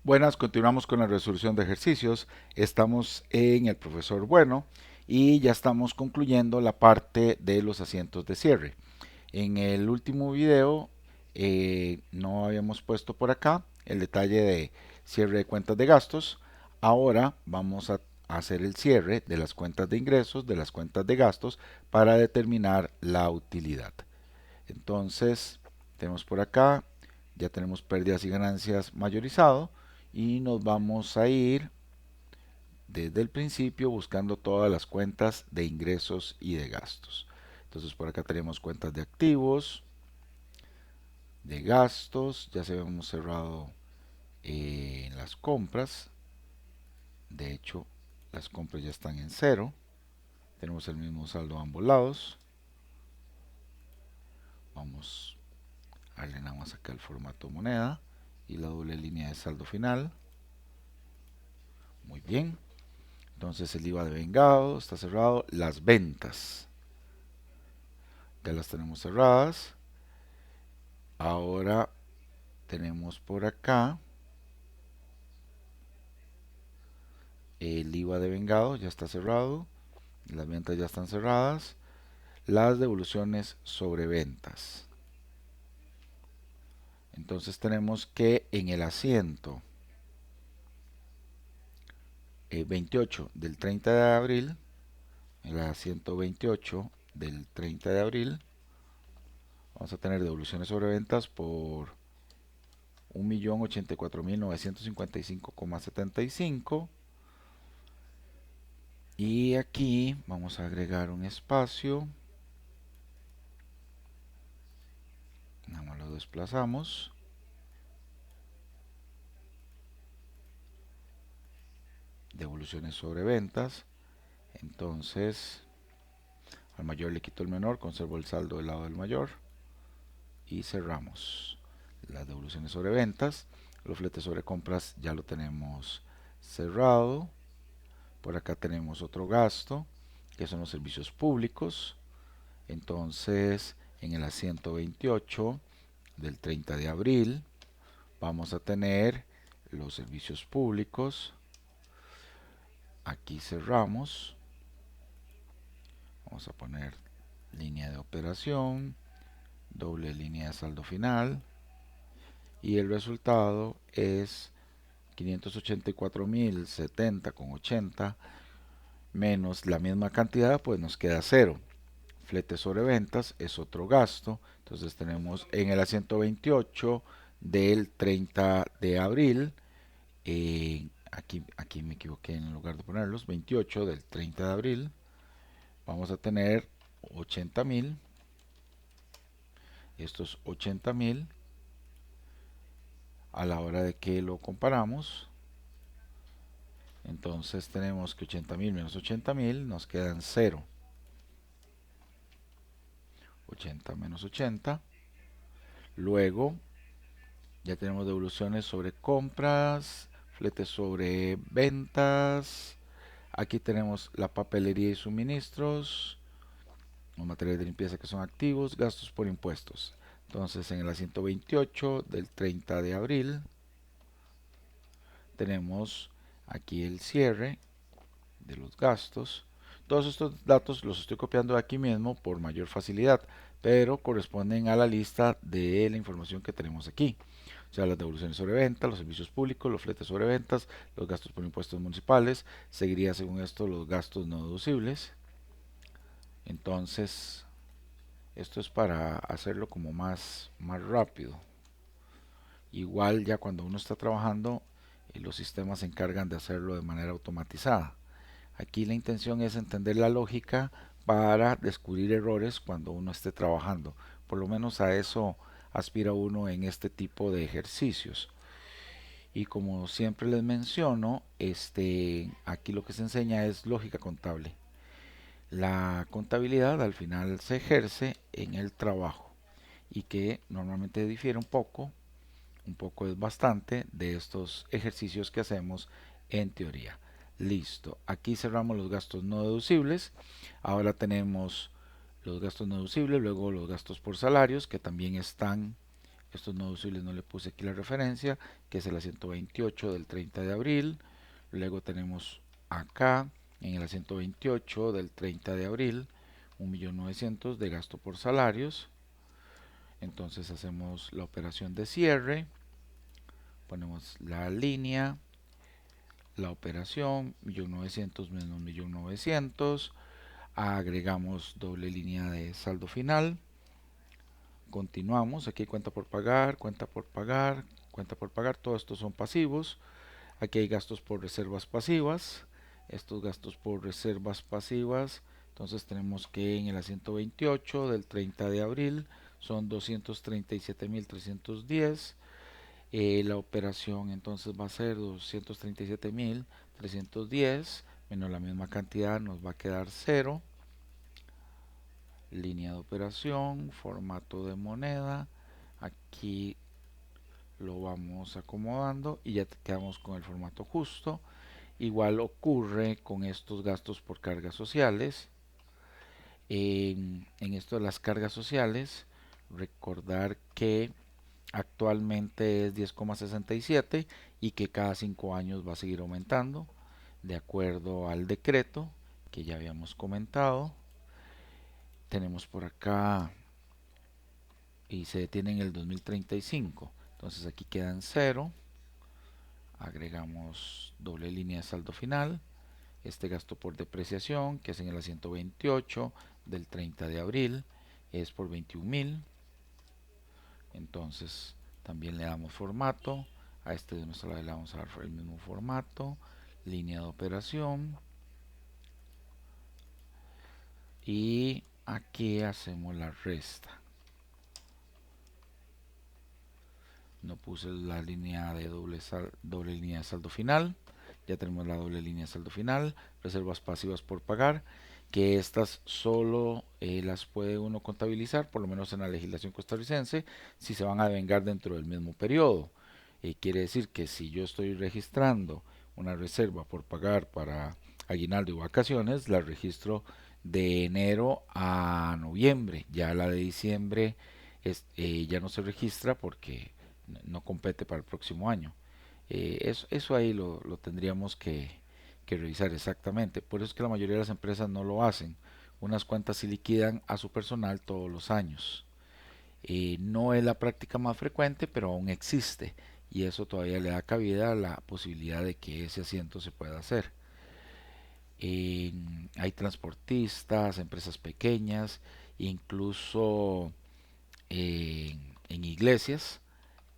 Buenas, continuamos con la resolución de ejercicios. Estamos en el profesor Bueno y ya estamos concluyendo la parte de los asientos de cierre. En el último video no habíamos puesto por acá el detalle de cierre de cuentas de gastos. Ahora vamos a hacer el cierre de las cuentas de ingresos, de las cuentas de gastos para determinar la utilidad. Entonces, tenemos por acá, ya tenemos pérdidas y ganancias mayorizado y nos vamos a ir desde el principio buscando todas las cuentas de ingresos y de gastos. Entonces por acá tenemos cuentas de activos, de gastos, ya se habíamos cerrado en las compras, de hecho las compras ya están en cero, tenemos el mismo saldo a ambos lados, vamos a darle nada más acá el formato moneda y la doble línea de saldo final. Muy bien, entonces el IVA de vengado está cerrado, las ventas ya las tenemos cerradas. Ahora tenemos por acá el IVA de vengado, ya está cerrado, las ventas ya están cerradas, las devoluciones sobre ventas. Entonces tenemos que en el asiento 28 del 30 de abril, el asiento 28 del 30 de abril, vamos a tener devoluciones sobre ventas por 1.084.955,75. Y aquí vamos a agregar un espacio, nada más lo desplazamos, devoluciones sobre ventas. Entonces al mayor le quito el menor, conservo el saldo del lado del mayor y cerramos las devoluciones sobre ventas. Los fletes sobre compras ya lo tenemos cerrado. Por acá tenemos otro gasto que son los servicios públicos. Entonces en el asiento 28 del 30 de abril vamos a tener los servicios públicos. Aquí cerramos, vamos a poner línea de operación, doble línea de saldo final y el resultado es 584.070,80 menos la misma cantidad, pues nos queda cero. Flete sobre ventas es otro gasto, entonces tenemos en el asiento 28 del 30 de abril, aquí me equivoqué en lugar de ponerlos, 28 del 30 de abril, vamos a tener 80.000, estos 80.000 a la hora de que lo comparamos, entonces tenemos que 80.000 menos 80.000 nos quedan 0. 80 menos 80. Luego ya tenemos devoluciones sobre compras, fletes sobre ventas. Aquí tenemos la papelería y suministros, los materiales de limpieza que son activos, gastos por impuestos. Entonces en el asiento 28 del 30 de abril tenemos aquí el cierre de los gastos. Todos estos datos los estoy copiando de aquí mismo por mayor facilidad, pero corresponden a la lista de la información que tenemos aquí. O sea, las devoluciones sobre venta, los servicios públicos, los fletes sobre ventas, los gastos por impuestos municipales. Seguiría según esto los gastos no deducibles. Entonces, esto es para hacerlo como más rápido. Igual ya cuando uno está trabajando, los sistemas se encargan de hacerlo de manera automatizada. Aquí la intención es entender la lógica para descubrir errores cuando uno esté trabajando. Por lo menos a eso aspira uno en este tipo de ejercicios. Y como siempre les menciono, aquí lo que se enseña es lógica contable. La contabilidad al final se ejerce en el trabajo y que normalmente difiere un poco es bastante de estos ejercicios que hacemos en teoría. Listo, aquí cerramos los gastos no deducibles. Ahora tenemos los gastos no deducibles, luego los gastos por salarios que también están Estos no deducibles no le puse aquí la referencia, que es el asiento 28 del 30 de abril. Luego tenemos acá, en el asiento 28 del 30 de abril, 1.900.000 de gasto por salarios. Entonces hacemos la operación de cierre, ponemos la línea, la operación, 1.900.000 menos 1.900.000, agregamos doble línea de saldo final, continuamos, aquí hay cuenta por pagar, cuenta por pagar, cuenta por pagar, todos estos son pasivos. Aquí hay gastos por reservas pasivas, estos gastos por reservas pasivas, entonces tenemos que en el asiento 28 del 30 de abril son 237.310. La operación entonces va a ser 237.310 menos la misma cantidad, nos va a quedar 0. Línea de operación, formato de moneda, aquí lo vamos acomodando y ya quedamos con el formato justo. Igual ocurre con estos gastos por cargas sociales. En esto de las cargas sociales, recordar que actualmente es 10,67 y que cada 5 años va a seguir aumentando de acuerdo al decreto que ya habíamos comentado. Tenemos por acá y se detiene en el 2035, entonces aquí quedan 0. Agregamos doble línea de saldo final, este gasto por depreciación que es en el asiento 28 del 30 de abril es por 21.000. Entonces también le damos formato, a este de nuestra lado le vamos a dar el mismo formato, línea de operación, y aquí hacemos la resta. No puse la línea de doble línea de saldo final, ya tenemos la doble línea de saldo final, reservas pasivas por pagar, que estas solo las puede uno contabilizar, por lo menos en la legislación costarricense, si se van a devengar dentro del mismo periodo. Quiere decir que si yo estoy registrando una reserva por pagar para aguinaldo y vacaciones, la registro de enero a noviembre. Ya la de diciembre ya no se registra porque no compete para el próximo año. Eso ahí lo tendríamos que revisar exactamente. Por eso es que la mayoría de las empresas no lo hacen. Unas cuantas sí liquidan a su personal todos los años. No es la práctica más frecuente, pero aún existe. Y eso todavía le da cabida a la posibilidad de que ese asiento se pueda hacer. Hay transportistas, empresas pequeñas, incluso en iglesias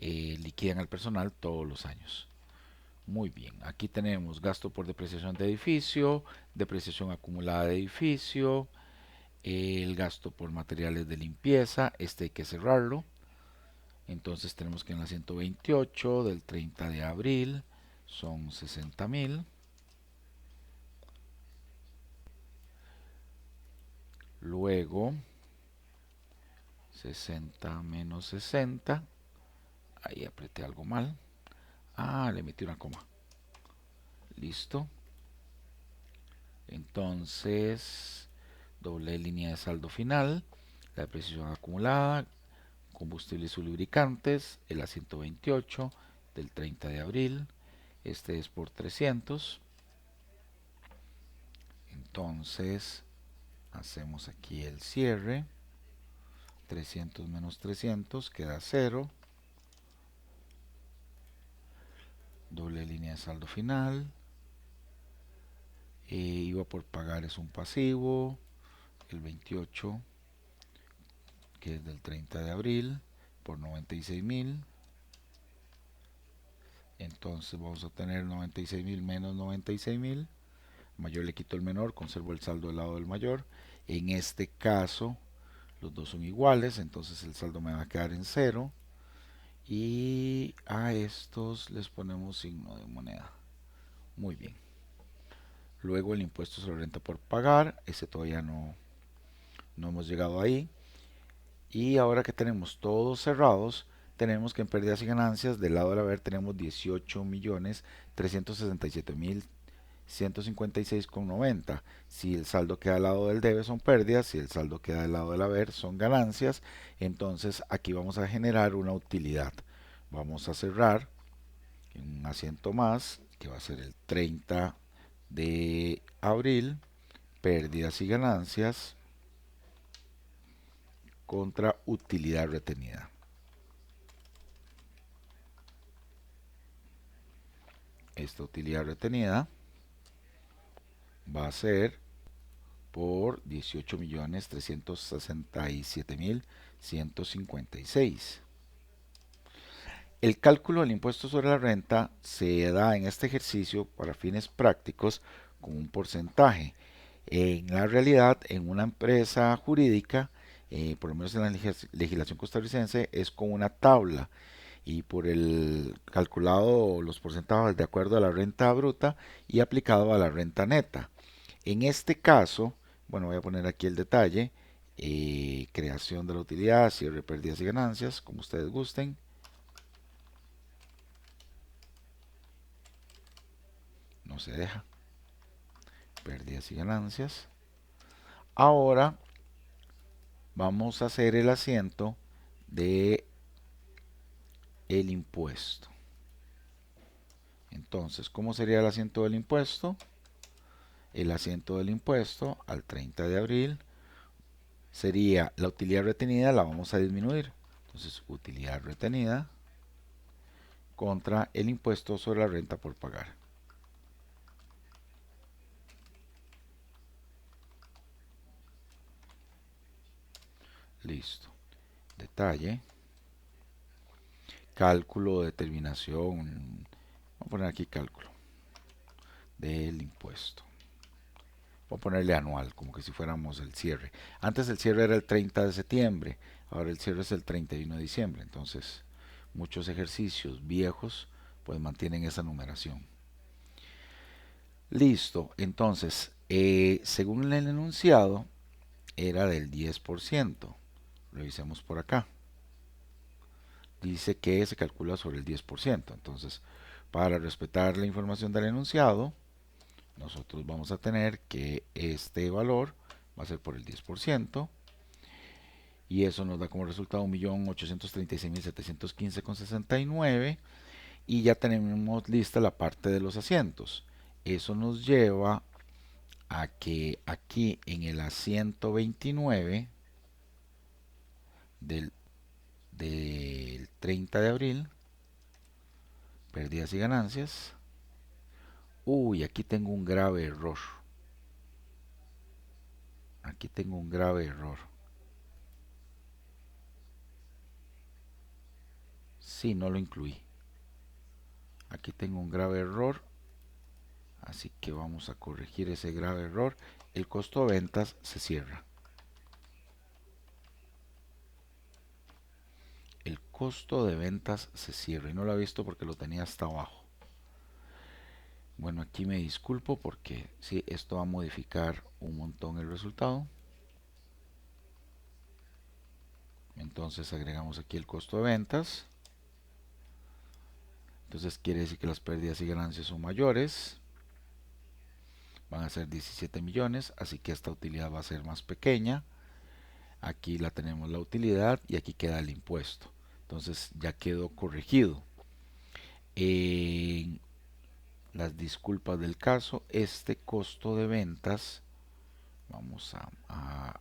liquidan al personal todos los años. Muy bien, aquí tenemos gasto por depreciación de edificio, depreciación acumulada de edificio, el gasto por materiales de limpieza, este hay que cerrarlo. Entonces tenemos que en la 128 del 30 de abril son 60.000. Luego 60 menos 60. Ahí apreté algo mal. Le metí una coma. Listo. Entonces, doble línea de saldo final, la depreciación acumulada, combustibles y lubricantes, el asiento 28 del 30 de abril, este es por 300. Entonces, hacemos aquí el cierre, 300 menos 300 queda 0, doble línea de saldo final, IVA por pagar es un pasivo, el 28 que es del 30 de abril por 96.000. Entonces vamos a tener 96.000 menos 96.000. Mayor le quito el menor, conservo el saldo del lado del mayor. En este caso los dos son iguales, entonces el saldo me va a quedar en 0. Y a estos les ponemos signo de moneda. Muy bien. Luego el impuesto sobre renta por pagar, ese todavía no hemos llegado ahí. Y ahora que tenemos todos cerrados, tenemos que en pérdidas y ganancias del lado del haber tenemos 18.367.000 156,90. Si el saldo queda al lado del debe son pérdidas, si el saldo queda al lado del haber son ganancias. Entonces aquí vamos a generar una utilidad. Vamos a cerrar en un asiento más, que va a ser el 30 de abril, pérdidas y ganancias contra utilidad retenida. Esta utilidad retenida va a ser por 18.367.156. El cálculo del impuesto sobre la renta se da en este ejercicio para fines prácticos con un porcentaje. En la realidad, en una empresa jurídica, por lo menos en la legislación costarricense, es con una tabla y por el calculado los porcentajes de acuerdo a la renta bruta y aplicado a la renta neta. En este caso, bueno, voy a poner aquí el detalle, creación de la utilidad, cierre, pérdidas y ganancias, como ustedes gusten. No se deja. Pérdidas y ganancias. Ahora vamos a hacer el asiento de el impuesto. Entonces, ¿cómo sería el asiento del impuesto? El asiento del impuesto al 30 de abril sería la utilidad retenida, la vamos a disminuir. Entonces, utilidad retenida contra el impuesto sobre la renta por pagar. Listo. Detalle. Cálculo, determinación. Vamos a poner aquí cálculo del impuesto. Voy a ponerle anual, como que si fuéramos el cierre. Antes el cierre era el 30 de septiembre, ahora el cierre es el 31 de diciembre. Entonces, muchos ejercicios viejos pues mantienen esa numeración. Listo, entonces, según el enunciado, era del 10%. Revisemos por acá. Dice que se calcula sobre el 10%. Entonces, para respetar la información del enunciado, nosotros vamos a tener que este valor va a ser por el 10%. Y eso nos da como resultado 1.836.715,69. Y ya tenemos lista la parte de los asientos. Eso nos lleva a que aquí en el asiento 29 del 30 de abril, pérdidas y ganancias. Uy, aquí tengo un grave error. Aquí tengo un grave error. Sí, no lo incluí. Aquí tengo un grave error. Así que vamos a corregir ese grave error. El costo de ventas se cierra. El costo de ventas se cierra. Y no lo he visto porque lo tenía hasta abajo. Bueno, aquí me disculpo porque sí, esto va a modificar un montón el resultado. Entonces agregamos aquí el costo de ventas. Entonces quiere decir que las pérdidas y ganancias son mayores. Van a ser 17 millones, así que esta utilidad va a ser más pequeña. Aquí la tenemos la utilidad y aquí queda el impuesto. Entonces ya quedó corregido. En las disculpas del caso, este costo de ventas, vamos a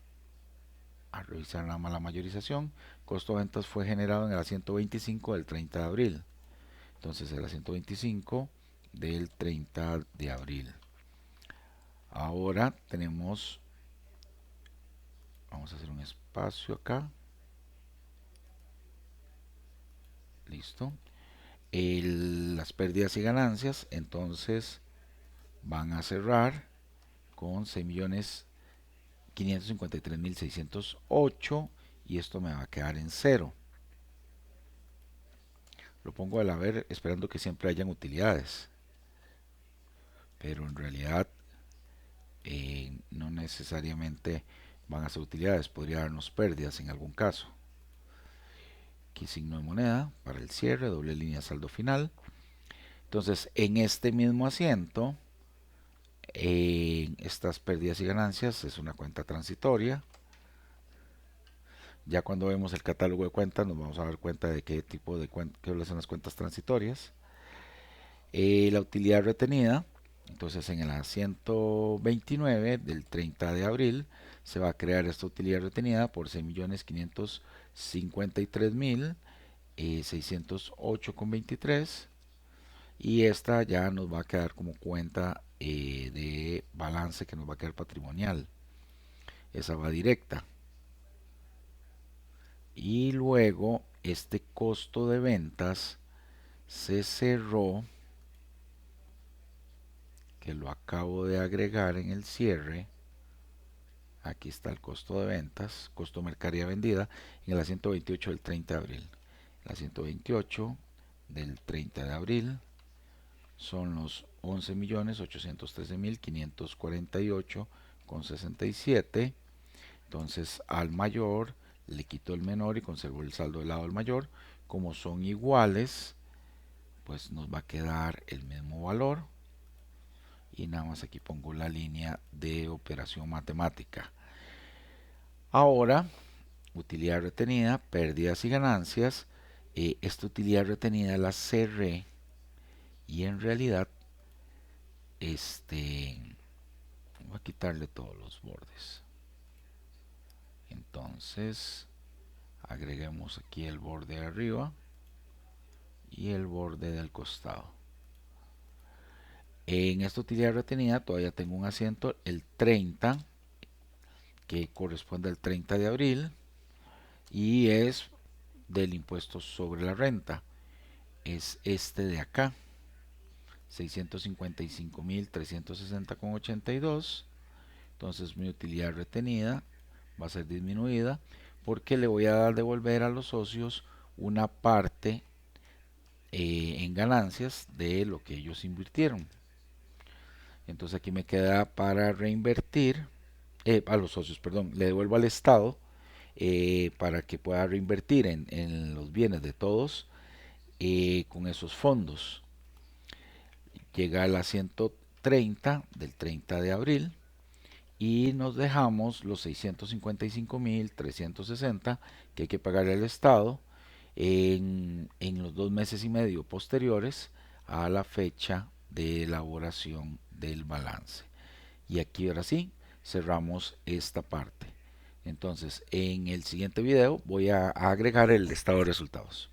revisar nada más la mayorización. Costo de ventas fue generado en el asiento 25 del 30 de abril. Entonces el asiento 25 del 30 de abril. Ahora tenemos, vamos a hacer un espacio acá. Listo. Las pérdidas y ganancias entonces van a cerrar con 6.553.608 y esto me va a quedar en cero. Lo pongo al haber esperando que siempre hayan utilidades, pero en realidad no necesariamente van a ser utilidades, podría darnos pérdidas en algún caso. Aquí signo de moneda para el cierre, doble línea saldo final. Entonces en este mismo asiento Estas pérdidas y ganancias es una cuenta transitoria. Ya cuando vemos el catálogo de cuentas nos vamos a dar cuenta de qué tipo de cuentas, qué son las cuentas transitorias. La utilidad retenida, entonces en el 129 del 30 de abril se va a crear esta utilidad retenida por 6.553.608,23 y esta ya nos va a quedar como cuenta de balance que nos va a quedar patrimonial. Esa va directa. Y luego este costo de ventas se cerró, que lo acabo de agregar en el cierre. Aquí está el costo de ventas, costo de mercadería vendida en el 128 del 30 de abril. El 128 del 30 de abril son los 11.813.548,67. Entonces al mayor le quito el menor y conservo el saldo del lado del mayor. Como son iguales, pues nos va a quedar el mismo valor. Y nada más aquí pongo la línea de operación matemática. Ahora, utilidad retenida, pérdidas y ganancias. Esta utilidad retenida la cerré y en realidad voy a quitarle todos los bordes. Entonces agreguemos aquí el borde de arriba y el borde del costado. En esta utilidad retenida todavía tengo un asiento, el 30, que corresponde al 30 de abril y es del impuesto sobre la renta. Es este de acá, 655.360,82. Entonces mi utilidad retenida va a ser disminuida porque le voy a dar devolver a los socios una parte en ganancias de lo que ellos invirtieron. Entonces aquí me queda para reinvertir, a los socios, perdón, le devuelvo al Estado para que pueda reinvertir en los bienes de todos con esos fondos. Llega a la 130 del 30 de abril y nos dejamos los 655.360 que hay que pagarle al Estado en los 2 meses y medio posteriores a la fecha de elaboración del balance. Y aquí ahora sí cerramos esta parte. Entonces en el siguiente video voy a agregar el estado de resultados.